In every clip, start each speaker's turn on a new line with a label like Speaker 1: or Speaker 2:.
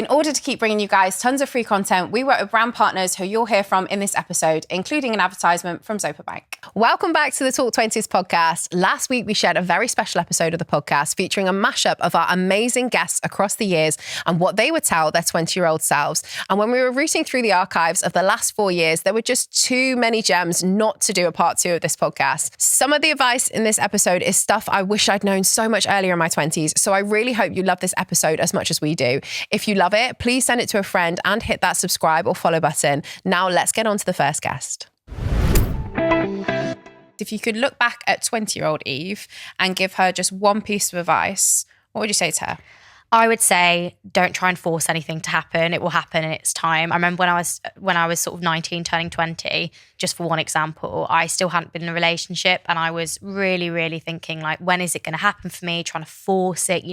Speaker 1: In order to keep bringing you guys tons of free content, we work with brand partners who you'll hear from in this episode, including an advertisement from Zopa Bank. Welcome back to the Talk 20s podcast. Last week, we shared a very special episode of the podcast featuring a mashup of our amazing guests across the years and what they would tell their 20-year-old selves. And when we were rooting through the archives of the last 4 years, there were just too many gems not to do a part 2 of this podcast. Some of the advice in this episode is stuff I wish I'd known so much earlier in my 20s. So I really hope you love this episode as much as we do. If you love it, please send it to a friend and hit that subscribe or follow button. Now let's get on to the first guest. If you could look back at 20-year-old Eve and give her just one piece of advice, what would you say to her?
Speaker 2: I would say don't try and force anything to happen. It will happen in its time. I remember when I was sort of 19 turning 20, just for one example, I still hadn't been in a relationship and I was really, really thinking like, when is it going to happen for me? Trying to force it,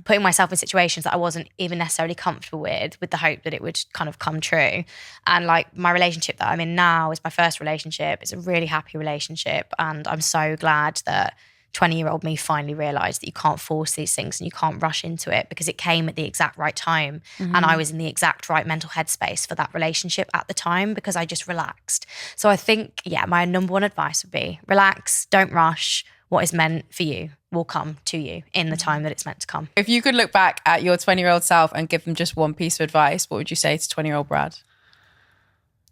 Speaker 2: putting myself in situations that I wasn't even necessarily comfortable with the hope that it would kind of come true. And like my relationship that I'm in now is my first relationship. It's a really happy relationship and I'm so glad that 20-year-old me finally realised that you can't force these things and you can't rush into it because it came at the exact right time. Mm-hmm. And I was in the exact right mental headspace for that relationship at the time because I just relaxed. So I think, my number one advice would be relax, don't rush. What is meant for you will come to you in the time that it's meant to come.
Speaker 1: If you could look back at your 20-year-old self and give them just one piece of advice, what would you say to 20-year-old Brad?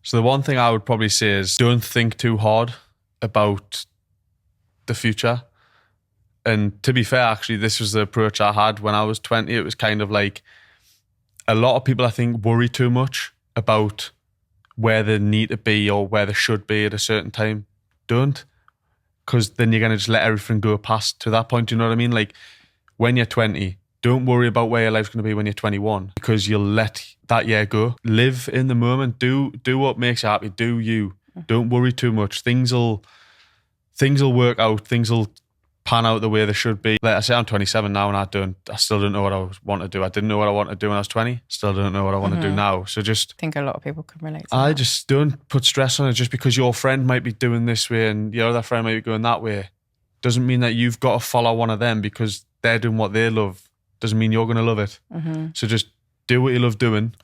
Speaker 3: So the one thing I would probably say is don't think too hard about the future. And to be fair, actually, this was the approach I had when I was 20. It was kind of like a lot of people, I think, worry too much about where they need to be or where they should be at a certain time. Don't. Because then you're going to just let everything go past to that point. You know what I mean? Like when you're 20, don't worry about where your life's going to be when you're 21 because you'll let that year go. Live in the moment. Do what makes you happy. Do you. Don't worry too much. Things will work out. Things will pan out the way they should be. Like I say, I'm 27 now and I still don't know what I want to do. I didn't know what I wanted to do when I was 20. Still don't know what I want to do now. So just...
Speaker 1: I think a lot of people can relate to that.
Speaker 3: Just don't put stress on it just because your friend might be doing this way and your other friend might be going that way. Doesn't mean that you've got to follow one of them because they're doing what they love. Doesn't mean you're going to love it. Mm-hmm. So just do what you love doing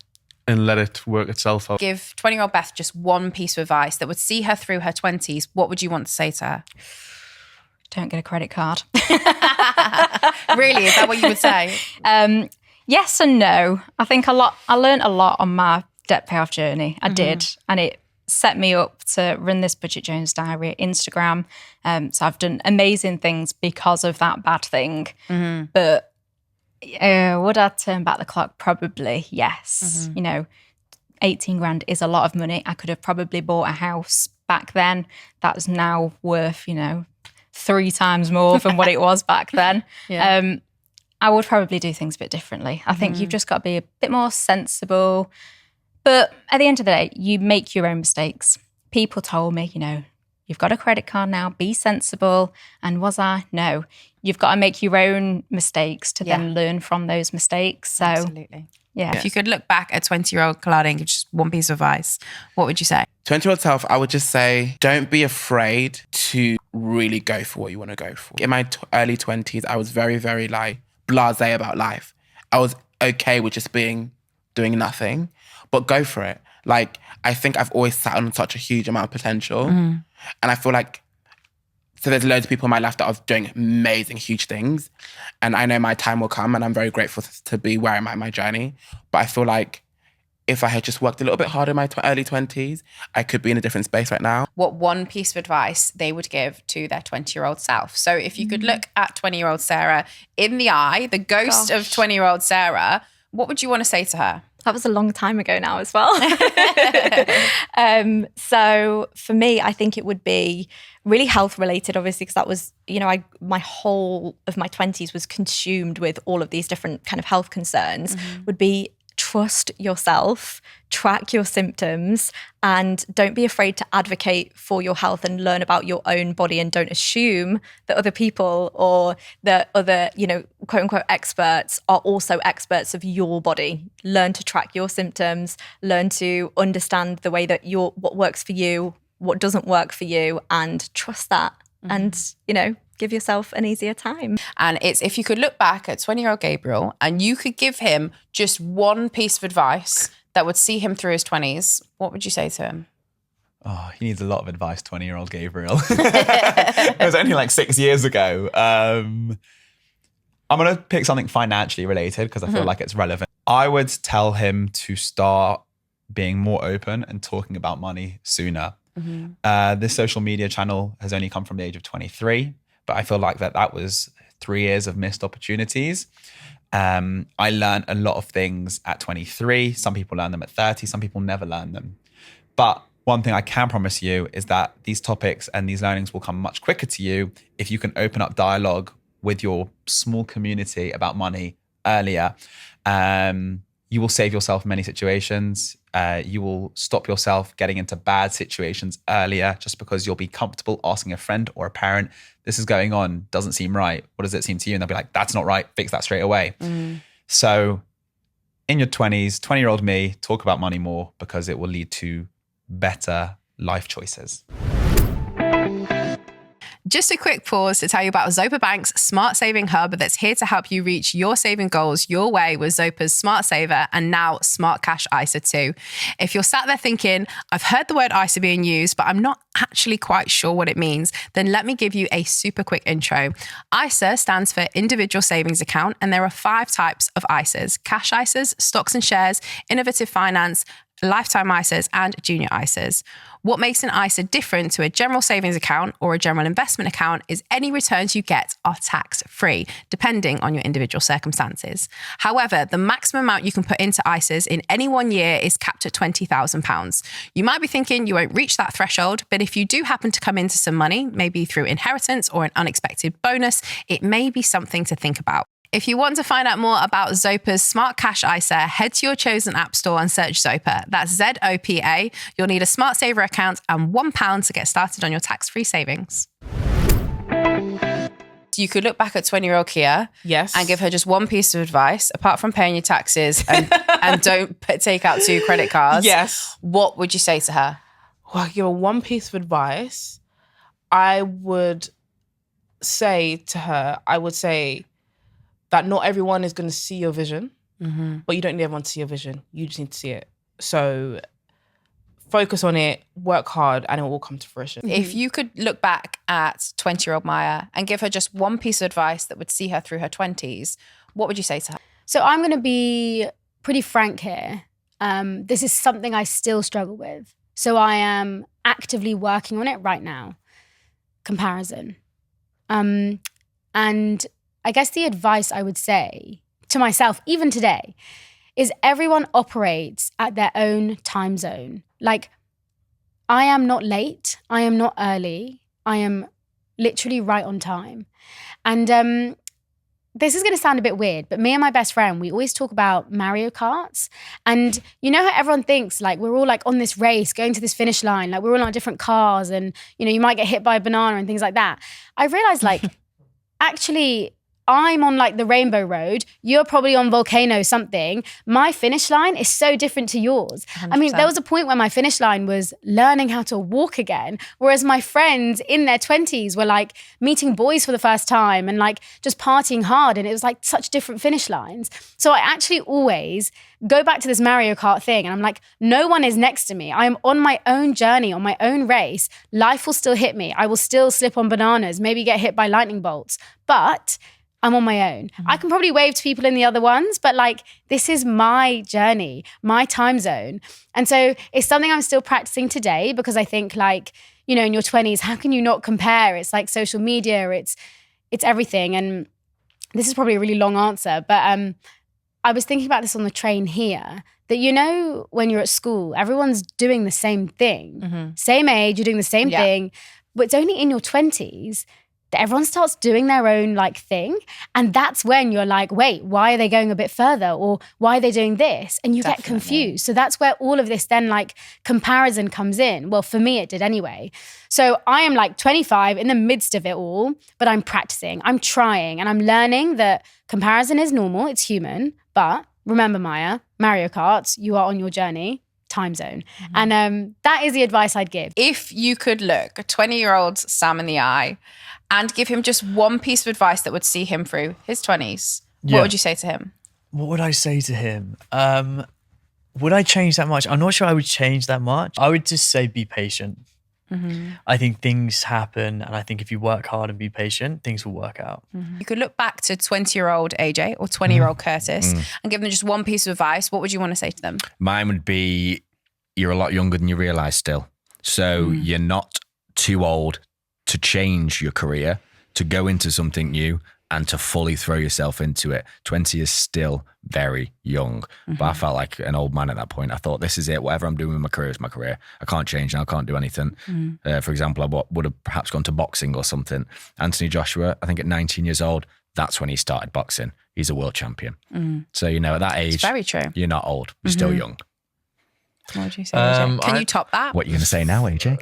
Speaker 3: and let it work itself out.
Speaker 1: Give 20-year-old Beth just one piece of advice that would see her through her 20s. What would you want to say to her?
Speaker 4: Don't get a credit card.
Speaker 1: Really? Is that what you would say?
Speaker 4: Yes and no. I think I learned a lot on my debt payoff journey. I did. And it set me up to run this Budget Jones diary, Instagram. So I've done amazing things because of that bad thing. Mm-hmm. But would I turn back the clock? Probably, yes. Mm-hmm. 18 grand is a lot of money. I could have probably bought a house back then. That's now worth, 3 times more than what it was back then. Yeah. I would probably do things a bit differently. I think you've just got to be a bit more sensible. But at the end of the day, you make your own mistakes. People told me, you've got a credit card now, be sensible. And was I? No. You've got to make your own mistakes to then learn from those mistakes. So,
Speaker 1: absolutely.
Speaker 4: Yeah.
Speaker 1: If you could look back at 20-year-old Kalani and give just one piece of advice, what would you say?
Speaker 5: 20-year-old self, I would just say, don't be afraid to really go for what you want to go for. In my early 20s, I was very, very blasé about life. I was okay with just doing nothing, but go for it. I think I've always sat on such a huge amount of potential. Mm-hmm. And I feel so there's loads of people in my life that are doing amazing, huge things. And I know my time will come and I'm very grateful to be where I'm at in my journey. But I feel like if I had just worked a little bit harder in my early 20s, I could be in a different space right now.
Speaker 1: What one piece of advice they would give to their 20-year-old self? So if you could look at 20-year-old Sarah in the eye, the ghost of 20-year-old Sarah, what would you want to say to her?
Speaker 6: That was a long time ago now as well. So for me, I think it would be really health related, obviously, because that was, my whole of my 20s was consumed with all of these different kind of health concerns, would be trust yourself, track your symptoms, and don't be afraid to advocate for your health and learn about your own body, and don't assume that other people or the other, quote unquote experts are also experts of your body. Learn to track your symptoms, learn to understand the way that what works for you, what doesn't work for you, and trust that. And, give yourself an easier time.
Speaker 1: And it's if you could look back at 20-year-old Gabriel and you could give him just one piece of advice that would see him through his 20s, what would you say to him?
Speaker 7: Oh, he needs a lot of advice, 20-year-old Gabriel. It was only like 6 years ago. I'm going to pick something financially related because I feel like it's relevant. I would tell him to start being more open and talking about money sooner. This social media channel has only come from the age of 23, but I feel like that was 3 years of missed opportunities. I learned a lot of things at 23. Some people learn them at 30. Some people never learn them. But one thing I can promise you is that these topics and these learnings will come much quicker to you if you can open up dialogue with your small community about money earlier. You will save yourself many situations. You will stop yourself getting into bad situations earlier just because you'll be comfortable asking a friend or a parent, this is going on, doesn't seem right. What does it seem to you? And they'll be like, that's not right. Fix that straight away. So in your 20s, 20-year-old me, talk about money more because it will lead to better life choices.
Speaker 1: Just a quick pause to tell you about Zopa Bank's Smart Saving Hub that's here to help you reach your saving goals your way with Zopa's Smart Saver and now Smart Cash ISA too. If you're sat there thinking, I've heard the word ISA being used, but I'm not actually quite sure what it means, then let me give you a super quick intro. ISA stands for Individual Savings Account, and there are 5 types of ISAs: cash ISAs, stocks and shares, innovative finance, lifetime ISAs, and junior ISAs. What makes an ISA different to a general savings account or a general investment account is any returns you get are tax-free, depending on your individual circumstances. However, the maximum amount you can put into ISAs in any one year is capped at £20,000. You might be thinking you won't reach that threshold, but if you do happen to come into some money, maybe through inheritance or an unexpected bonus, it may be something to think about. If you want to find out more about Zopa's Smart Cash ISA, head to your chosen app store and search Zopa. That's Zopa. You'll need a Smart Saver account and £1 to get started on your tax-free savings. You could look back at 20-year-old Kia and give her just one piece of advice, apart from paying your taxes and don't take out 2 credit cards.
Speaker 8: Yes.
Speaker 1: What would you say to her?
Speaker 8: Well, I give her one piece of advice. I would say to her, that not everyone is going to see your vision, but you don't need everyone to see your vision. You just need to see it. So focus on it, work hard, and it will all come to fruition.
Speaker 1: If you could look back at 20-year-old Maya and give her just one piece of advice that would see her through her 20s, what would you say to her?
Speaker 9: So I'm going to be pretty frank here. This is something I still struggle with. So I am actively working on it right now. Comparison. And I guess the advice I would say to myself, even today, is everyone operates at their own time zone. Like, I am not late. I am not early. I am literally right on time. And this is going to sound a bit weird, but me and my best friend, we always talk about Mario Karts. And you know how everyone thinks, like, we're all like on this race, going to this finish line, like we're all on different cars and, you know, you might get hit by a banana and things like that. I realized, like, actually, I'm on like the Rainbow Road. You're probably on Volcano something. My finish line is so different to yours. 100%. I mean, there was a point where my finish line was learning how to walk again, whereas my friends in their 20s were like meeting boys for the first time and like just partying hard. And it was like such different finish lines. So I actually always go back to this Mario Kart thing and I'm like, no one is next to me. I am on my own journey, on my own race. Life will still hit me. I will still slip on bananas, maybe get hit by lightning bolts, but I'm on my own. I can probably wave to people in the other ones, but like, this is my journey, my time zone. And so it's something I'm still practicing today because I think like, you know, in your 20s, how can you not compare? It's like social media, it's everything. And this is probably a really long answer, but I was thinking about this on the train here, that, you know, when you're at school, everyone's doing the same thing, same age, you're doing the same thing, but it's only in your 20s that everyone starts doing their own like thing. And that's when you're like, wait, why are they going a bit further? Or why are they doing this? And you get confused. So that's where all of this then like comparison comes in. Well, for me, it did anyway. So I am like 25 in the midst of it all, but I'm practicing, I'm trying, and I'm learning that comparison is normal, it's human. But remember, Maya, Mario Kart, you are on your journey. time zone. And that is the advice I'd give.
Speaker 1: If you could look a 20-year-old Sam in the eye and give him just one piece of advice that would see him through his 20s,
Speaker 10: Yeah.
Speaker 1: what would you say to him?
Speaker 10: What would I say to him? Would I change that much? I'm not sure I would change that much. I would just say be patient. I think things happen, and I think if you work hard and be patient, things will work out.
Speaker 1: You could look back to 20-year-old AJ or 20-year-old Curtis and give them just one piece of advice. What would you want to say to them?
Speaker 11: Mine would be, you're a lot younger than you realise still. So you're not too old to change your career, to go into something new and to fully throw yourself into it. 20 is still very young. But I felt like an old man at that point. I thought, this is it. Whatever I'm doing with my career is my career. I can't change and I can't do anything. For example, I would have perhaps gone to boxing or something. Anthony Joshua, I think at 19 years old, that's when he started boxing. He's a world champion. So, you know, at that age,
Speaker 1: It's very true.
Speaker 11: you're not old. You're still young.
Speaker 1: What would you say, AJ? Can
Speaker 12: I-
Speaker 1: you top that?
Speaker 11: What are you going to say now, AJ?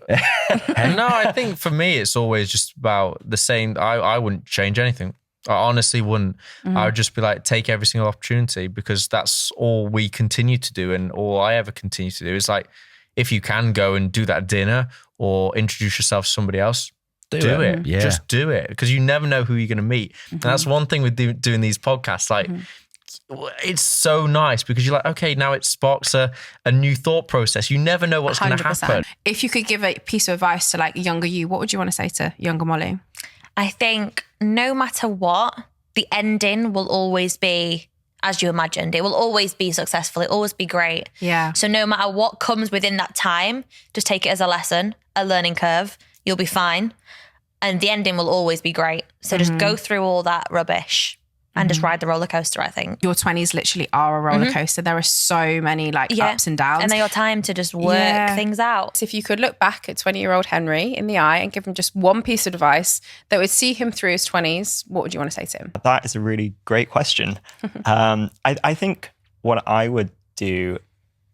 Speaker 12: No, I think for me, it's always just about the same. I wouldn't change anything. I honestly wouldn't. I would just be like, take every single opportunity, because that's all we continue to do. And all I ever continue to do is like, if you can go and do that dinner or introduce yourself to somebody else, do it.
Speaker 11: Yeah.
Speaker 12: Just do it. Because you never know who you're going to meet. And that's one thing with doing these podcasts. Like, it's so nice because you're like, okay, now it sparks a new thought process. You never know what's going to
Speaker 1: 100%.
Speaker 12: happen.
Speaker 1: If you could give a piece of advice to like younger you, what would you want to say to younger Molly?
Speaker 2: I think no matter what, the ending will always be as you imagined. It will always be successful. It will always be great.
Speaker 1: Yeah.
Speaker 2: So no matter what comes within that time, just take it as a lesson, a learning curve. You'll be fine. And the ending will always be great. So just go through all that rubbish and just ride the roller coaster, I think.
Speaker 1: Your 20s literally are a roller coaster. There are so many like ups and downs.
Speaker 2: And they're your time to just work things out.
Speaker 1: So if you could look back at 20-year-old Henry in the eye and give him just one piece of advice that would see him through his 20s, what would you want to say to him?
Speaker 13: That is a really great question. I think what I would do,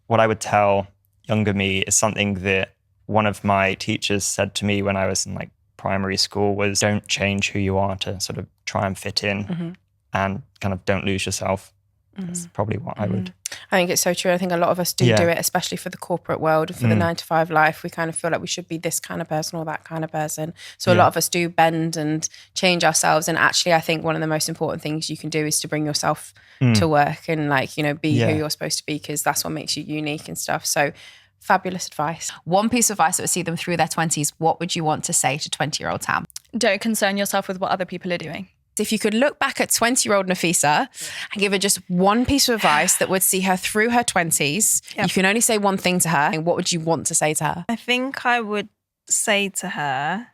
Speaker 13: what I would tell younger me is something that one of my teachers said to me when I was in like primary school was, don't change who you are to sort of try and fit in and kind of don't lose yourself. That's probably what I would.
Speaker 1: I think it's so true. I think a lot of us do it, especially for the corporate world, for the 9-to-5 life. We kind of feel like we should be this kind of person or that kind of person. So a lot of us do bend and change ourselves. And actually, I think one of the most important things you can do is to bring yourself to work and like, you know, be who you're supposed to be, because that's what makes you unique and stuff. So fabulous advice. One piece of advice that would see them through their 20s, what would you want to say to 20-year-old Tam?
Speaker 14: Don't concern yourself with what other people are doing.
Speaker 1: If you could look back at 20-year-old Nafisa and give her just one piece of advice that would see her through her 20s, you can only say one thing to her. What would you want to say to her?
Speaker 15: I think I would say to her,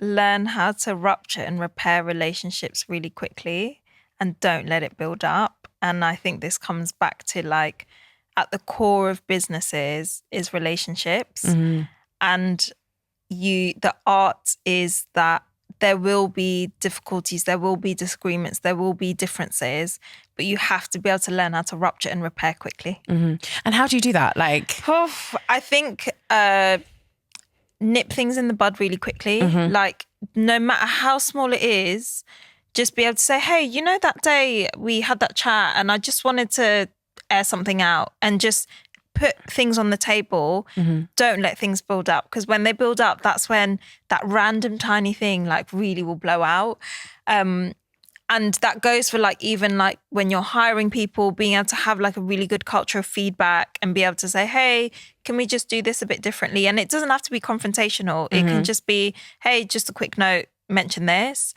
Speaker 15: learn how to rupture and repair relationships really quickly and don't let it build up. And I think this comes back to like at the core of businesses is relationships. And the art is that there will be difficulties, there will be disagreements, there will be differences, but you have to be able to learn how to rupture and repair quickly.
Speaker 1: And how do you do that? Like,
Speaker 15: I think nip things in the bud really quickly. Like, no matter how small it is, just be able to say, hey, you know, that day we had that chat and I just wanted to air something out, and just put things on the table. Don't let things build up, because when they build up, that's when that random tiny thing like really will blow out. And that goes for like even like when you're hiring people, being able to have like a really good culture of feedback and be able to say, hey, can we just do this a bit differently? And it doesn't have to be confrontational. It can just be, hey, just a quick note, mention this.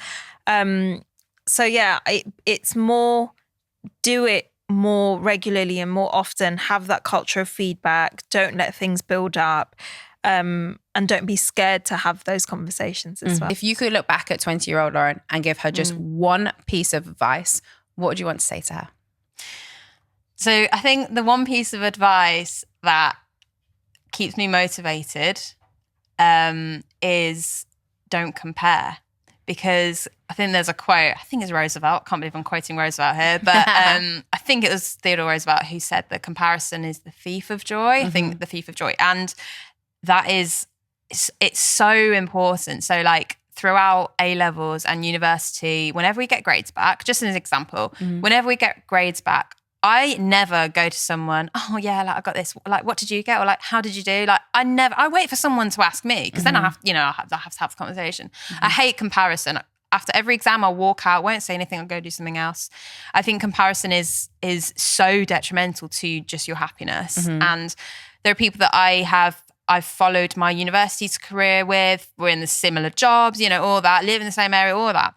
Speaker 15: So yeah, it's more do it more regularly and more often, have that culture of feedback, don't let things build up, and don't be scared to have those conversations as well.
Speaker 1: If you could look back at 20-year-old Lauren and give her just one piece of advice, what would you want to say to her?
Speaker 16: So I think the one piece of advice that keeps me motivated is don't compare. Because I think there's a quote, I think it's Roosevelt, can't believe I'm quoting Roosevelt here, but I think it was Theodore Roosevelt who said that comparison is the thief of joy. I think the thief of joy. And that is, it's so important. So like throughout A-levels and university, whenever we get grades back, just as an example, whenever we get grades back, I never go to someone, oh yeah, like I got this, like what did you get? Or like, how did you do? Like I wait for someone to ask me because then I have to have the conversation. I hate comparison. After every exam, I'll walk out, won't say anything, I'll go do something else. I think comparison is so detrimental to just your happiness. And there are people that I've followed my university's career with, we're in the similar jobs, all that, live in the same area, all that.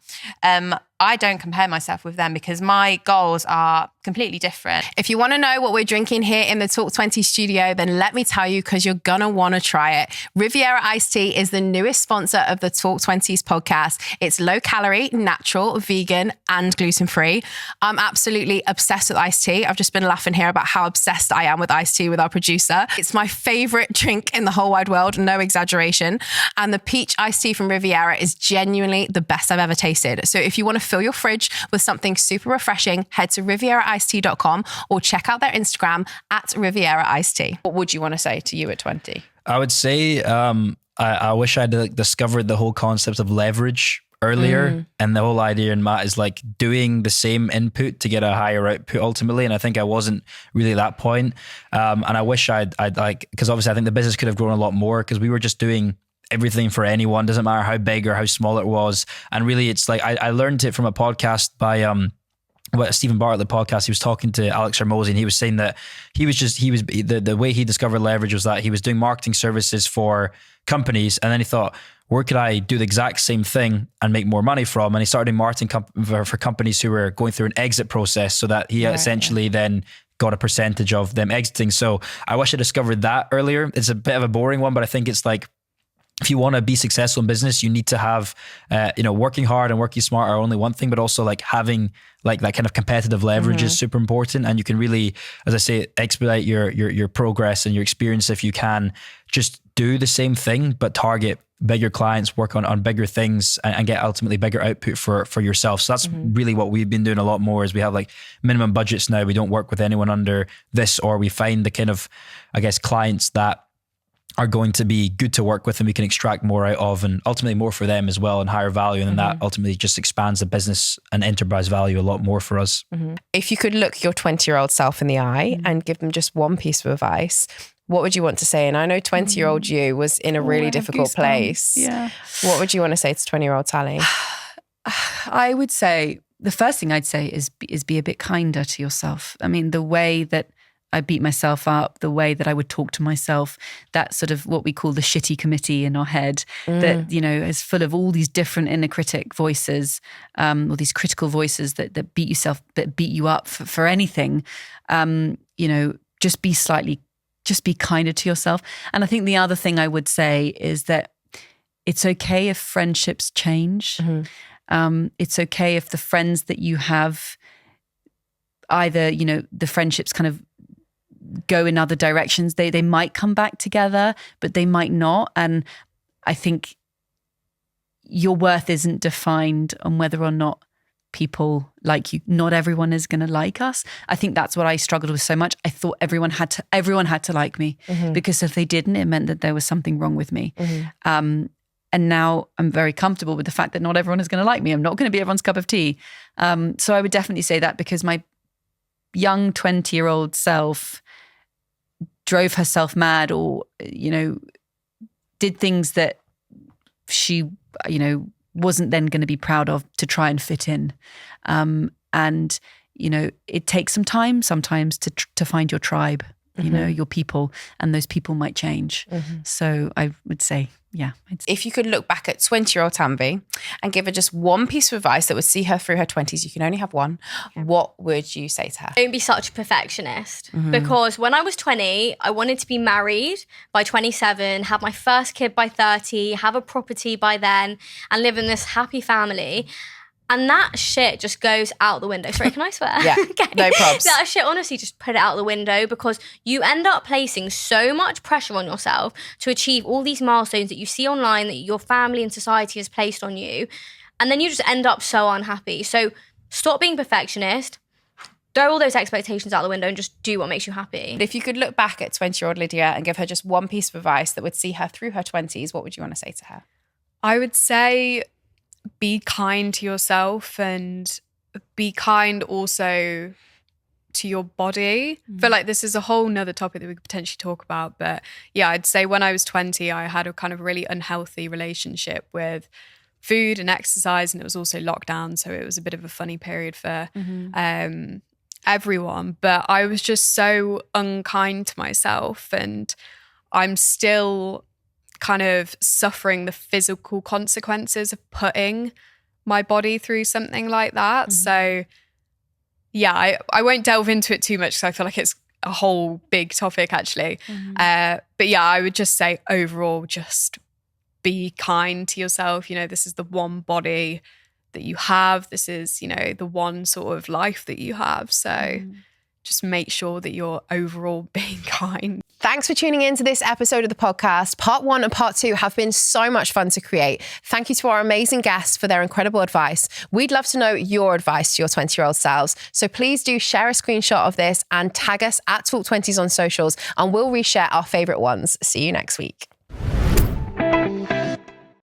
Speaker 16: I don't compare myself with them because my goals are completely different.
Speaker 1: If you want to know what we're drinking here in the Talk 20 studio, then let me tell you, because you're going to want to try it. Riviera Iced Tea is the newest sponsor of the Talk 20s podcast. It's low calorie, natural, vegan, and gluten-free. I'm absolutely obsessed with iced tea. I've just been laughing here about how obsessed I am with iced tea with our producer. It's my favorite drink in the whole wide world, no exaggeration. And the peach iced tea from Riviera is genuinely the best I've ever tasted. So if you want to fill your fridge with something super refreshing, head to rivieraicedtea.com or check out their Instagram at Riviera Iced Tea. What would you want to say to you at 20?
Speaker 10: I would say I wish I'd discovered the whole concept of leverage earlier. And the whole idea in Matt is like doing the same input to get a higher output ultimately. And I think I wasn't really at that point. And I wish I'd like, because obviously I think the business could have grown a lot more because we were just doing everything for anyone, doesn't matter how big or how small it was. And really it's like, I learned it from a podcast by Stephen Bartlett podcast. He was talking to Alex Hermosi and he was saying that the way he discovered leverage was that he was doing marketing services for companies. And then he thought, where could I do the exact same thing and make more money from? And he started doing marketing for companies who were going through an exit process so that he essentially then got a percentage of them exiting. So I wish I discovered that earlier. It's a bit of a boring one, but I think it's like, if you want to be successful in business, you need to have, working hard and working smart are only one thing, but also like having like that kind of competitive leverage is super important. And you can really, as I say, expedite your progress and your experience if you can just do the same thing, but target bigger clients, work on bigger things and get ultimately bigger output for yourself. So that's really what we've been doing a lot more is we have like minimum budgets now. We don't work with anyone under this, or we find the kind of, I guess, clients that are going to be good to work with and we can extract more out of and ultimately more for them as well and higher value. And that ultimately just expands the business and enterprise value a lot more for us.
Speaker 1: If you could look your 20-year-old self in the eye and give them just one piece of advice, what would you want to say? And I know 20-year-old you was in a really difficult place.
Speaker 17: Yeah.
Speaker 1: What would you want to say to 20-year-old Tally?
Speaker 17: I would say, the first thing I'd say is be a bit kinder to yourself. I mean, the way that I beat myself up, the way that I would talk to myself, that sort of what we call the shitty committee in our head that, is full of all these different inner critic voices, or these critical voices that beat you up for anything. Just be kinder to yourself. And I think the other thing I would say is that it's okay if friendships change. It's okay if the friends that you have either, the friendships kind of go in other directions. They might come back together, but they might not. And I think your worth isn't defined on whether or not people like you. Not everyone is going to like us. I think that's what I struggled with so much. I thought everyone had to like me because if they didn't, it meant that there was something wrong with me. And now I'm very comfortable with the fact that not everyone is going to like me. I'm not going to be everyone's cup of tea. So I would definitely say that because my young 20-year-old self drove herself mad or, did things that she, wasn't then going to be proud of to try and fit in. And, it takes some time sometimes to find your tribe, your people, and those people might change. So I would say, if you could look back at 20-year-old Tamby and give her just one piece of advice that would see her through her 20s, you can only have one, what would you say to her?
Speaker 18: Don't be such a perfectionist because when I was 20, I wanted to be married by 27, have my first kid by 30, have a property by then and live in this happy family. And that shit just goes out the window. Sorry, can I swear?
Speaker 1: Yeah,
Speaker 18: okay.
Speaker 1: No probs.
Speaker 18: That shit, honestly, just put it out the window because you end up placing so much pressure on yourself to achieve all these milestones that you see online that your family and society has placed on you. And then you just end up so unhappy. So stop being perfectionist, throw all those expectations out the window and just do what makes you happy.
Speaker 1: If you could look back at 20-year-old Lydia and give her just one piece of advice that would see her through her 20s, what would you want to say to her?
Speaker 19: I would say be kind to yourself and be kind also to your body. I feel like this is a whole nother topic that we could potentially talk about. But yeah, I'd say when I was 20, I had a kind of really unhealthy relationship with food and exercise, and it was also lockdown, so it was a bit of a funny period for everyone. But I was just so unkind to myself, and I'm still kind of suffering the physical consequences of putting my body through something like that. So yeah, I won't delve into it too much because I feel like it's a whole big topic actually. But yeah, I would just say overall, just be kind to yourself. You know, this is the one body that you have. This is, you know, the one sort of life that you have. So just make sure that you're overall being kind.
Speaker 1: Thanks for tuning in to this episode of the podcast. Part 1 and part 2 have been so much fun to create. Thank you to our amazing guests for their incredible advice. We'd love to know your advice to your 20-year-old selves. So please do share a screenshot of this and tag us at Talk20s on socials, and we'll reshare our favourite ones. See you next week.